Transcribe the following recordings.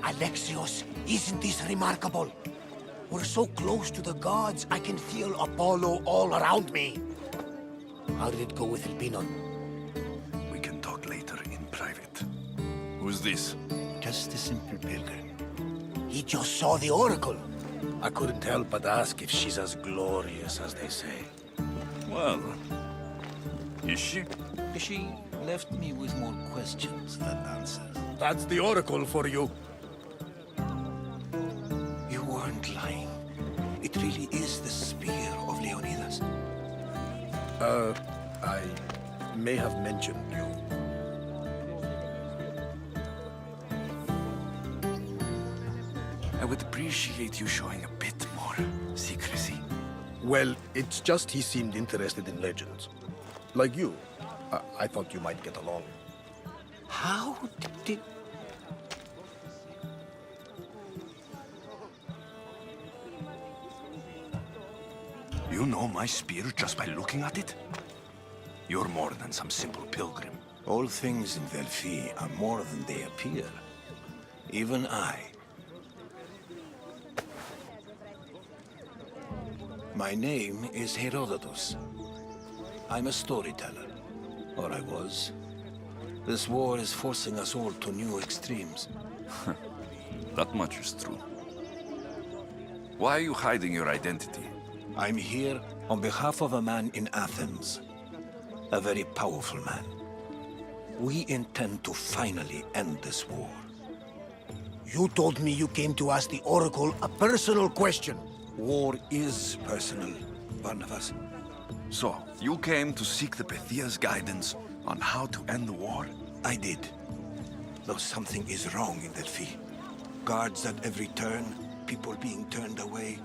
Alexios, isn't this remarkable? We're so close to the gods, I can feel Apollo all around me. How did it go with Elpinon? We can talk later in private. Who's this? Just a simple pilgrim. He just saw the oracle. I couldn't help but ask if she's as glorious as they say. Well, is she? She left me with more questions than answers. That's the oracle for you. You weren't lying. It really is the spear of Leonidas. I may have mentioned you. I would appreciate you showing a bit more secrecy. Well, it's just he seemed interested in legends. Like you. I thought you might get along. How did... You know my spear just by looking at it? You're more than some simple pilgrim. All things in Delphi are more than they appear. Even I. My name is Herodotus. I'm a storyteller. Or I was. This war is forcing us all to new extremes. That much is true. Why are you hiding your identity? I'm here on behalf of a man in Athens. A very powerful man. We intend to finally end this war. You told me you came to ask the oracle a personal question. War is personal, Barnabas. So, you came to seek the Pythia's guidance on how to end the war? I did. Though something is wrong in Delphi. Guards at every turn, people being turned away.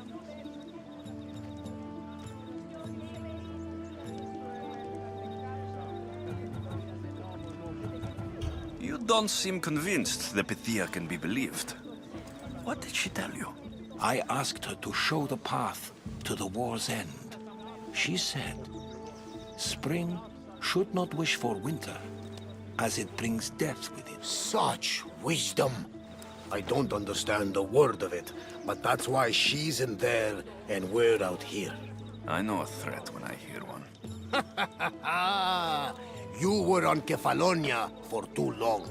You don't seem convinced the Pythia can be believed. What did she tell you? I asked her to show the path to the war's end. She said, spring should not wish for winter, as it brings death with it. Such wisdom. I don't understand a word of it, but that's why she's in there and we're out here. I know a threat when I hear one. You were on Kefalonia for too long.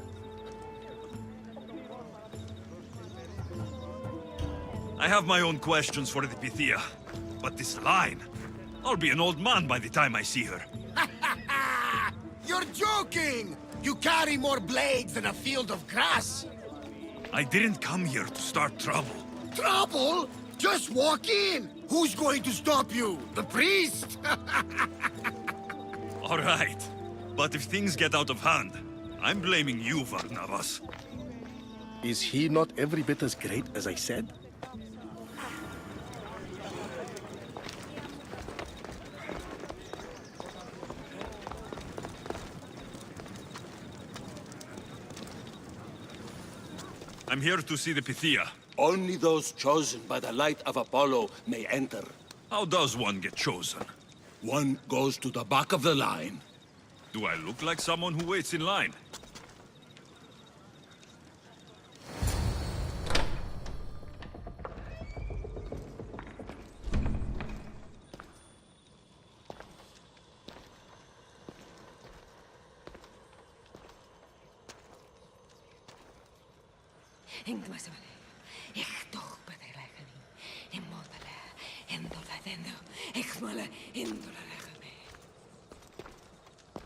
I have my own questions for the Pythia, but this line... I'll be an old man by the time I see her. You're joking! You carry more blades than a field of grass! I didn't come here to start trouble. Trouble? Just walk in! Who's going to stop you? The priest? All right, but if things get out of hand, I'm blaming you, Barnabas. Is he not every bit as great as I said? I'm here to see the Pythia. Only those chosen by the light of Apollo may enter. How does one get chosen? One goes to the back of the line. Do I look like someone who waits in line?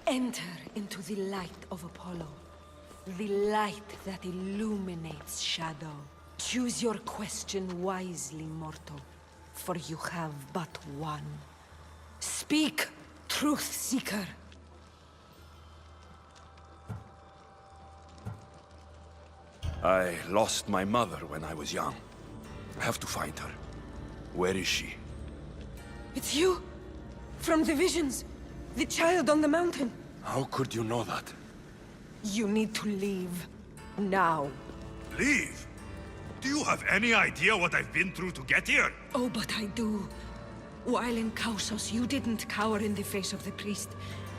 Enter into the light of Apollo, the light that illuminates shadow. Choose your question wisely, mortal, for you have but one. Speak, truth seeker. I lost my mother when I was young. I have to find her. Where is she? It's you! From the visions! The child on the mountain! How could you know that? You need to leave. Now. Leave? Do you have any idea what I've been through to get here? Oh, but I do. While in Kausos, you didn't cower in the face of the priest.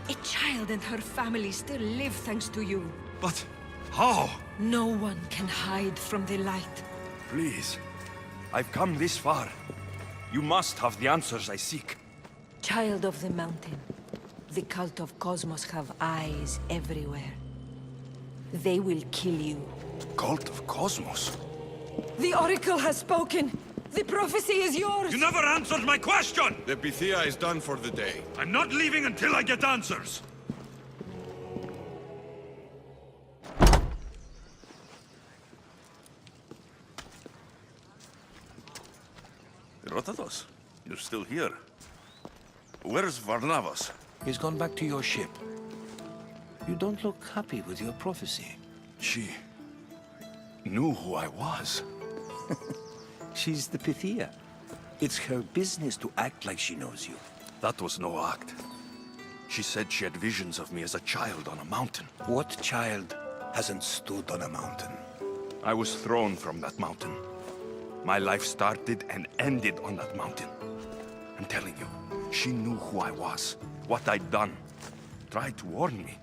A child and her family still live thanks to you. But how? No one can hide from the light. Please. I've come this far. You must have the answers I seek. Child of the mountain, the cult of Cosmos have eyes everywhere. They will kill you. Cult of Cosmos? The Oracle has spoken! The prophecy is yours! You never answered my question! The Pythia is done for the day. I'm not leaving until I get answers! Herodotus, you're still here. Where's Varnavas? He's gone back to your ship. You don't look happy with your prophecy. She knew who I was. She's the Pythia. It's her business to act like she knows you. That was no act. She said she had visions of me as a child on a mountain. What child hasn't stood on a mountain? I was thrown from that mountain. My life started and ended on that mountain. I'm telling you, she knew who I was, what I'd done. Tried to warn me.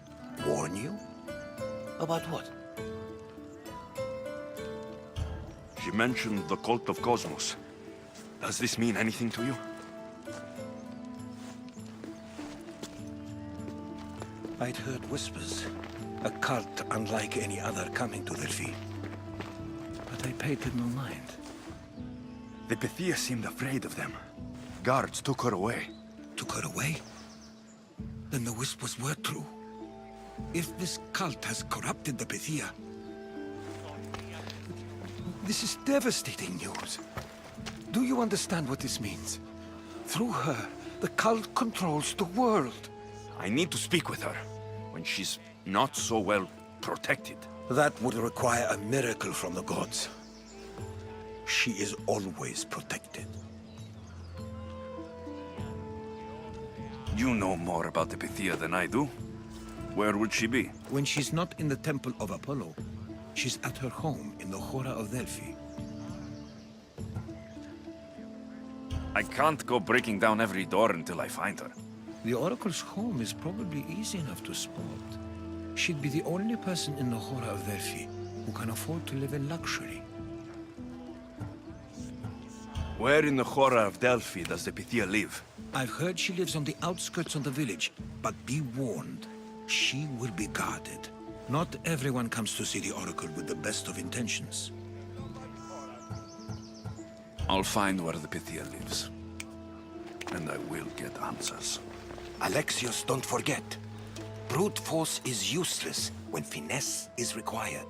Warn you? About what? She mentioned the cult of Cosmos. Does this mean anything to you? I'd heard whispers. A cult unlike any other coming to Delphi. But I paid it no mind. The Pythia seemed afraid of them. Guards took her away. Took her away? Then the whispers were true. If this cult has corrupted the Pythia... This is devastating news. Do you understand what this means? Through her, the cult controls the world. I need to speak with her, when she's not so well protected. That would require a miracle from the gods. She is always protected. You know more about the Pythia than I do. Where would she be? When she's not in the temple of Apollo, she's at her home in the Hora of Delphi. I can't go breaking down every door until I find her. The Oracle's home is probably easy enough to spot. She'd be the only person in the Hora of Delphi who can afford to live in luxury. Where in the Hora of Delphi does the Pythia live? I've heard she lives on the outskirts of the village, but be warned, she will be guarded. Not everyone comes to see the Oracle with the best of intentions. I'll find where the Pythia lives. And I will get answers. Alexios, don't forget. Brute force is useless when finesse is required.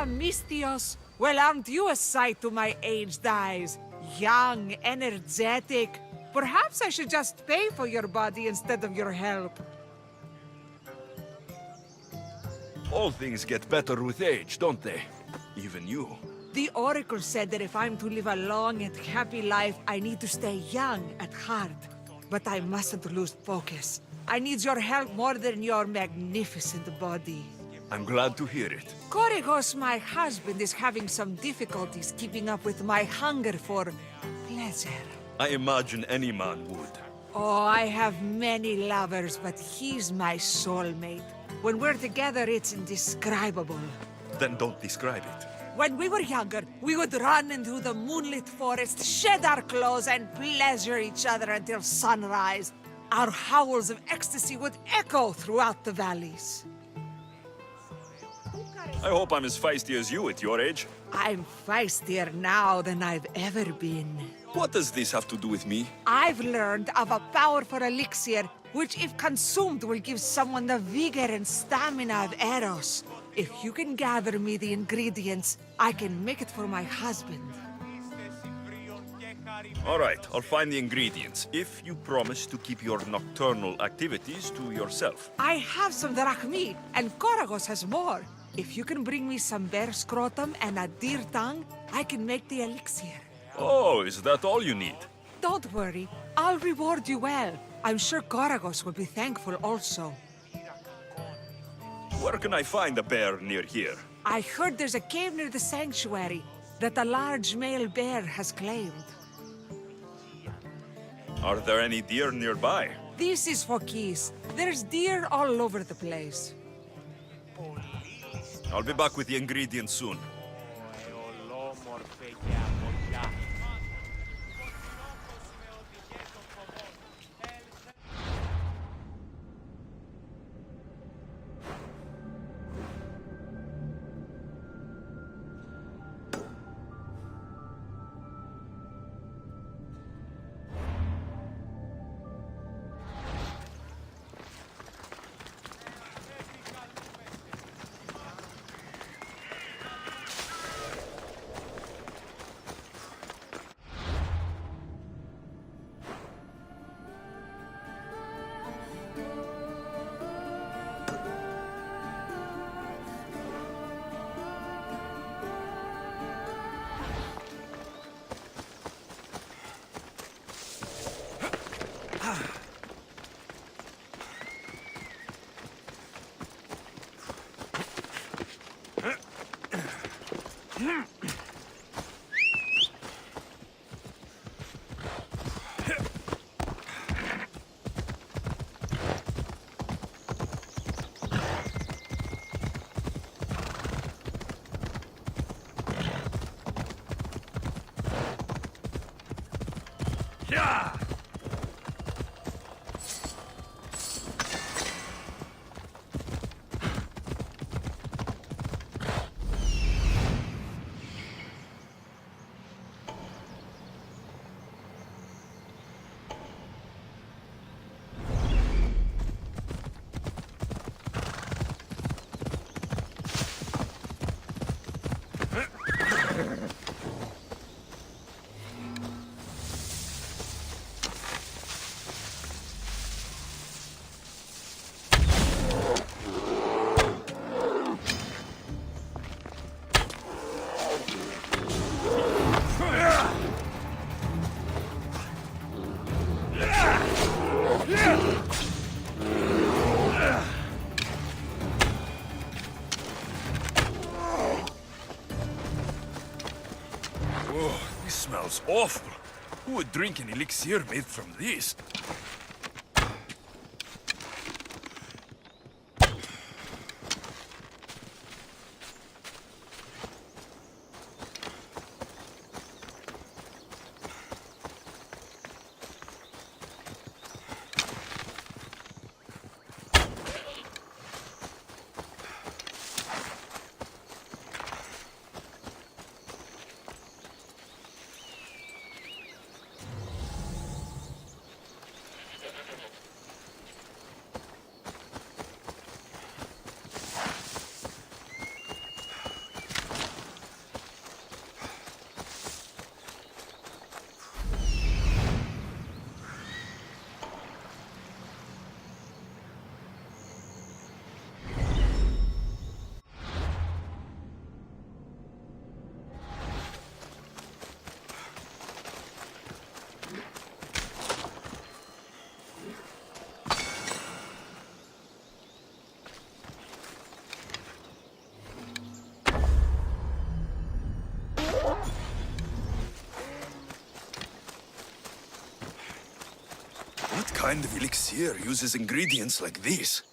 Mystios, Well, aren't you a sight to my aged eyes? Young, energetic. Perhaps I should just pay for your body instead of your help. All things get better with age, don't they? Even you. The Oracle said that if I'm to live a long and happy life, I need to stay young at heart. But I mustn't lose focus. I need your help more than your magnificent body. I'm glad to hear it. Korygos, my husband, is having some difficulties keeping up with my hunger for pleasure. I imagine any man would. Oh, I have many lovers, but he's my soulmate. When we're together, it's indescribable. Then don't describe it. When we were younger, we would run into the moonlit forest, shed our clothes, and pleasure each other until sunrise. Our howls of ecstasy would echo throughout the valleys. I hope I'm as feisty as you at your age. I'm feistier now than I've ever been. What does this have to do with me? I've learned of a powerful elixir, which if consumed will give someone the vigor and stamina of Eros. If you can gather me the ingredients, I can make it for my husband. All right, I'll find the ingredients, if you promise to keep your nocturnal activities to yourself. I have some drachmi, and Korygos has more. If you can bring me some bear scrotum and a deer tongue, I can make the elixir. Oh, is that all you need? Don't worry, I'll reward you well. I'm sure Korygos will be thankful also. Where can I find a bear near here? I heard there's a cave near the sanctuary that a large male bear has claimed. Are there any deer nearby? This is Phokis. There's deer all over the place. I'll be back with the ingredients soon. Smells awful. Who would drink an elixir made from this? What kind of elixir uses ingredients like this?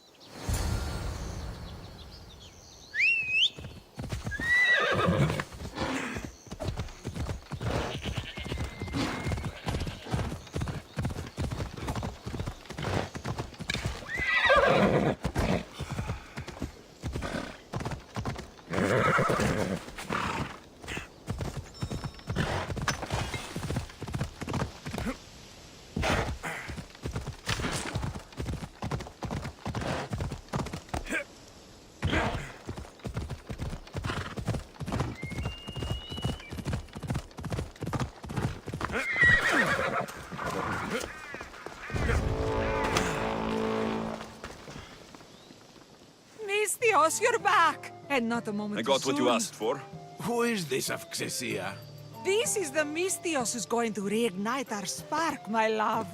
Misthios, you're back! And not a moment I got too what you soon. asked for. Who is this of Grécia? This is the Misthios who's going to reignite our spark, my love.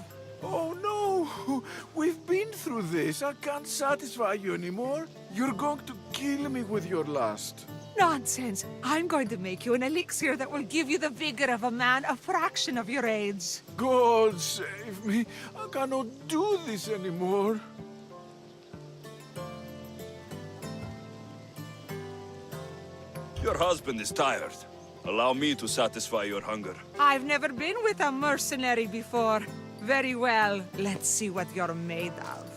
Oh no! We've been through this. I can't satisfy you anymore. You're going to kill me with your lust. Nonsense. I'm going to make you an elixir that will give you the vigor of a man a fraction of your age. God save me. I cannot do this anymore. Your husband is tired. Allow me to satisfy your hunger. I've never been with a mercenary before. Very well. Let's see what you're made of.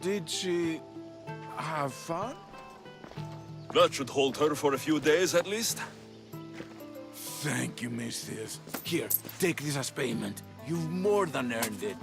Did she have fun? That should hold her for a few days at least. Thank you, Misthios. Here, take this as payment. You've more than earned it.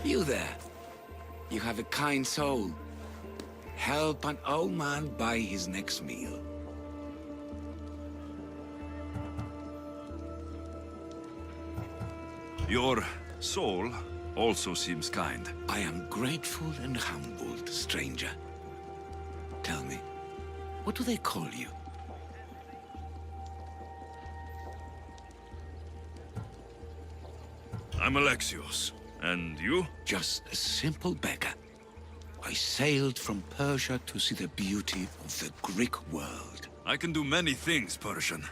You there. You have a kind soul. Help an old man buy his next meal. Your soul also seems kind. I am grateful and humbled, stranger. Tell me, what do they call you? I'm Alexios. And you? Just a simple beggar. I sailed from Persia to see the beauty of the Greek world. I can do many things, Persian,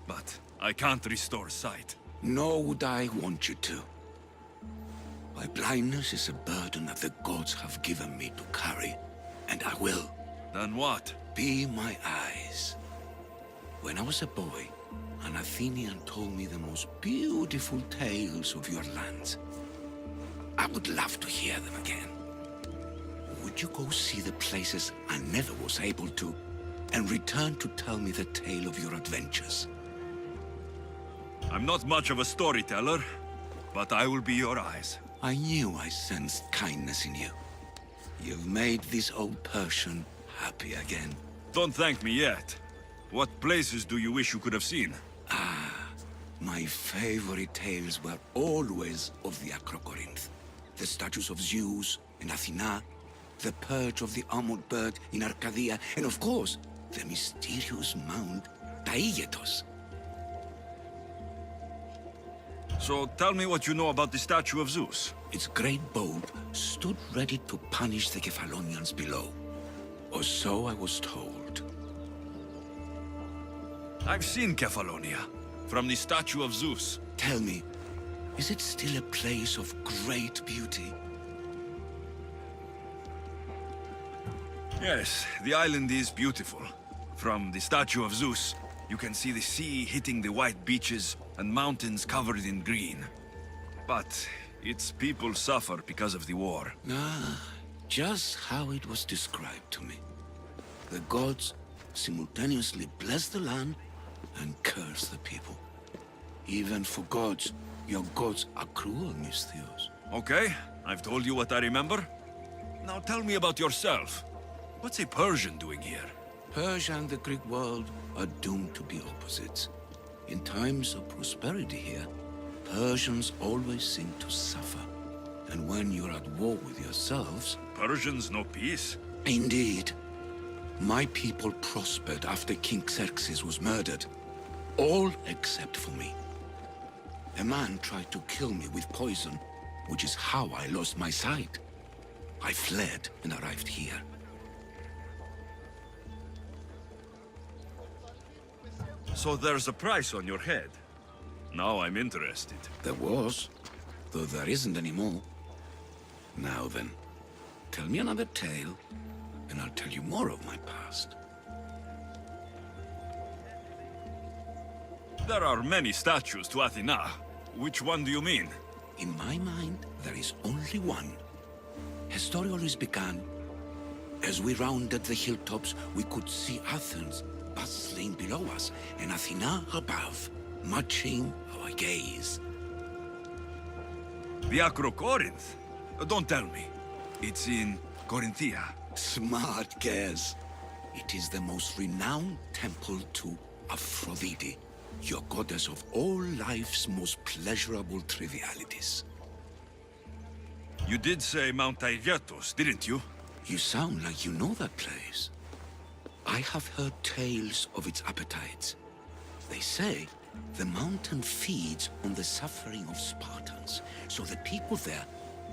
but I can't restore sight. Nor would I want you to. My blindness is a burden that the gods have given me to carry, and I will. Then what? Be my eyes. When I was a boy, an Athenian told me the most beautiful tales of your lands. I would love to hear them again. Would you go see the places I never was able to, and return to tell me the tale of your adventures? I'm not much of a storyteller, but I will be your eyes. I knew I sensed kindness in you. You've made this old Persian happy again. Don't thank me yet. What places do you wish you could have seen? My favorite tales were always of the Acrocorinth. The statues of Zeus in Athena, the perch of the armored bird in Arcadia, and of course, the mysterious mound Taigetos. So tell me what you know about the statue of Zeus. Its great boat stood ready to punish the Kephalonians below. Or so I was told. I've seen Kephallonia, from the statue of Zeus. Tell me, is it still a place of great beauty? Yes, the island is beautiful. From the statue of Zeus, you can see the sea hitting the white beaches and mountains covered in green. But its people suffer because of the war. Just how it was described to me. The gods simultaneously bless the land and curse the people. Even for gods, your gods are cruel, Misthios. Okay, I've told you what I remember. Now tell me about yourself. What's a Persian doing here? Persia and the Greek world are doomed to be opposites. In times of prosperity here, Persians always seem to suffer. And when you're at war with yourselves... Persians know peace? Indeed. My people prospered after King Xerxes was murdered. All except for me. A man tried to kill me with poison, which is how I lost my sight. I fled and arrived here. So there's a price on your head. Now I'm interested. There was, though there isn't anymore. Now then, tell me another tale, and I'll tell you more of my past. There are many statues to Athena. Which one do you mean? In my mind, there is only one. Her story always began. As we rounded the hilltops, we could see Athens bustling below us, and Athena above, matching our gaze. The Acrocorinth? Don't tell me. It's in Corinthia. Smart guess. It is the most renowned temple to Aphrodite, your goddess of all life's most pleasurable trivialities. You did say Mount Taygetos, didn't you? You sound like you know that place. I have heard tales of its appetites. They say the mountain feeds on the suffering of Spartans, so the people there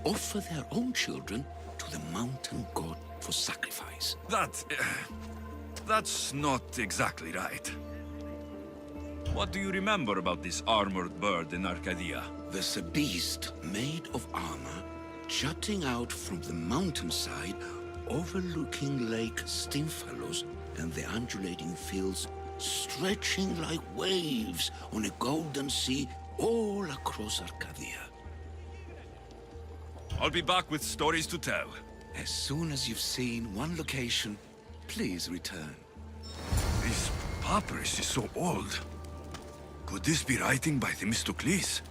offer their own children to the mountain god for sacrifice. That's not exactly right. What do you remember about this armored bird in Arcadia? There's a beast made of armor jutting out from the mountainside, overlooking Lake Stymphalos and the undulating fields stretching like waves on a golden sea all across Arcadia. I'll be back with stories to tell. As soon as you've seen one location, please return. This papyrus is so old. Could this be writing by Themistocles?